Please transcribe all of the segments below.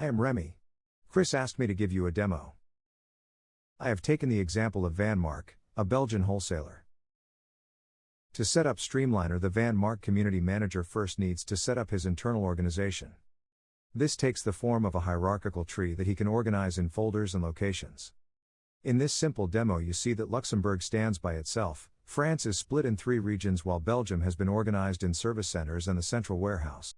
I am Remy. Chris asked me to give you a demo. I have taken the example of Van Mark, a Belgian wholesaler. To set up Streamliner, the Van Mark community manager first needs to set up his internal organization. This takes the form of a hierarchical tree that he can organize in folders and locations. In this simple demo, you see that Luxembourg stands by itself, France is split in 3 regions, while Belgium has been organized in service centers and the central warehouse.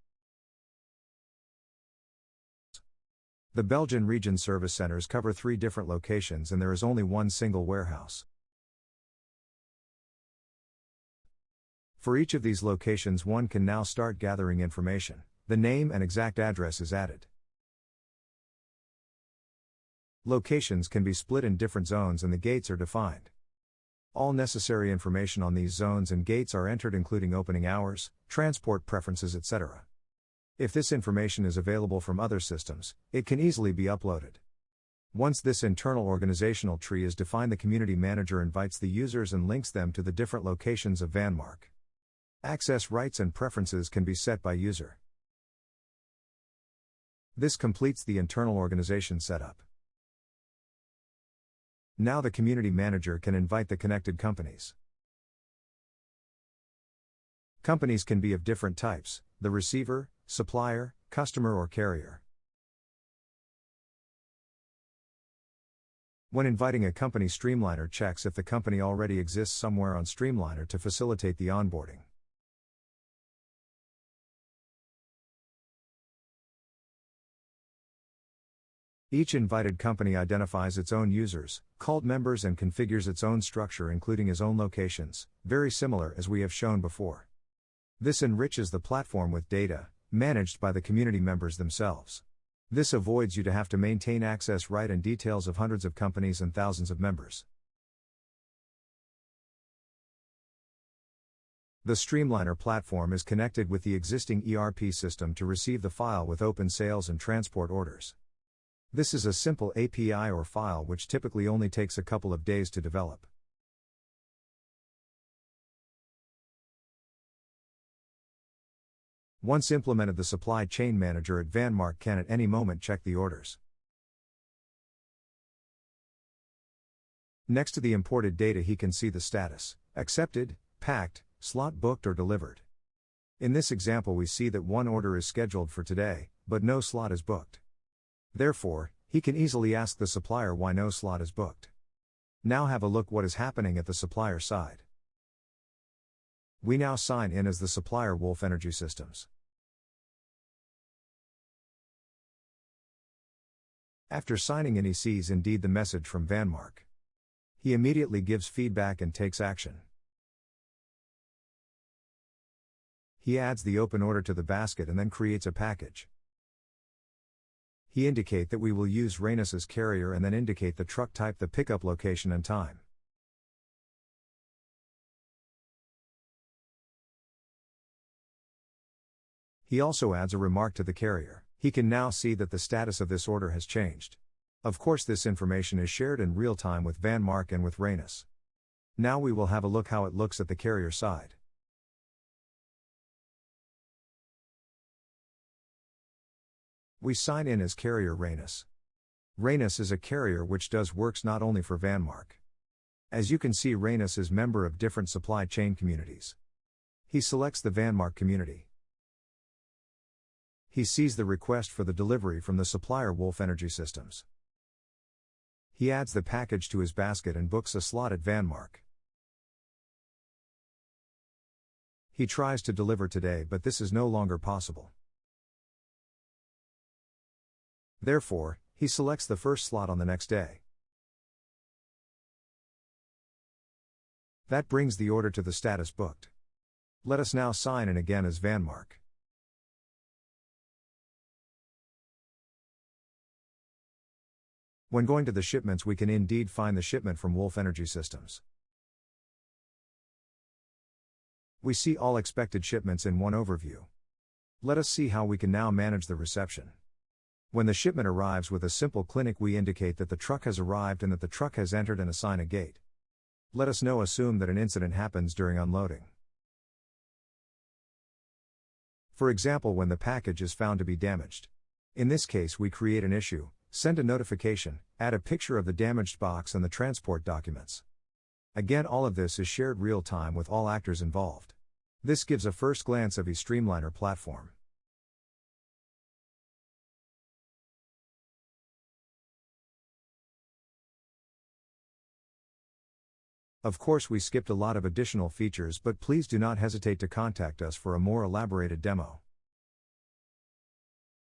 The Belgian region service centers cover 3 different locations and there is only one single warehouse. For each of these locations, one can now start gathering information. The name and exact address is added. Locations can be split in different zones and the gates are defined. All necessary information on these zones and gates are entered, including opening hours, transport preferences, etc. If this information is available from other systems, it can easily be uploaded. Once this internal organizational tree is defined, the community manager invites the users and links them to the different locations of Van Mark. Access rights and preferences can be set by user. This completes the internal organization setup. Now the community manager can invite the connected companies. Companies can be of different types: the receiver, supplier, customer, or carrier. When inviting a company, Streamliner checks if the company already exists somewhere on Streamliner to facilitate the onboarding. Each invited company identifies its own users, called members, and configures its own structure, including his own locations, very similar as we have shown before. This enriches the platform with data, managed by the community members themselves. This avoids you to have to maintain access right and details of hundreds of companies and thousands of members. The Streamliner platform is connected with the existing ERP system to receive the file with open sales and transport orders. This is a simple API or file which typically only takes a couple of days to develop. Once implemented, the supply chain manager at Van Mark can at any moment check the orders. Next to the imported data, he can see the status: accepted, packed, slot booked, or delivered. In this example, we see that one order is scheduled for today, but no slot is booked. Therefore, he can easily ask the supplier why no slot is booked. Now have a look what is happening at the supplier side. We now sign in as the supplier Wolf Energy Systems. After signing in, he sees indeed the message from Van Mark. He immediately gives feedback and takes action. He adds the open order to the basket and then creates a package. He indicate that we will use Rhenus as carrier and then indicate the truck type, the pickup location, and time. He also adds a remark to the carrier. He can now see that the status of this order has changed. Of course, this information is shared in real time with Van Mark and with Rhenus. Now we will have a look how it looks at the carrier side. We sign in as carrier Rhenus. Rhenus is a carrier which does works not only for Van Mark. As you can see, Rhenus is member of different supply chain communities. He selects the Van Mark community. He sees the request for the delivery from the supplier Wolf Energy Systems. He adds the package to his basket and books a slot at Van Mark. He tries to deliver today, but this is no longer possible. Therefore, he selects the first slot on the next day. That brings the order to the status booked. Let us now sign in again as Van Mark. When going to the shipments, we can indeed find the shipment from Wolf Energy Systems. We see all expected shipments in one overview. Let us see how we can now manage the reception. When the shipment arrives, with a simple click we indicate that the truck has arrived and that the truck has entered and assign a gate. Let us now assume that an incident happens during unloading. For example, when the package is found to be damaged. In this case, we create an issue, send a notification, add a picture of the damaged box and the transport documents. Again, all of this is shared real time with all actors involved. This gives a first glance of the Streamliner platform. Of course, we skipped a lot of additional features, but please do not hesitate to contact us for a more elaborated demo.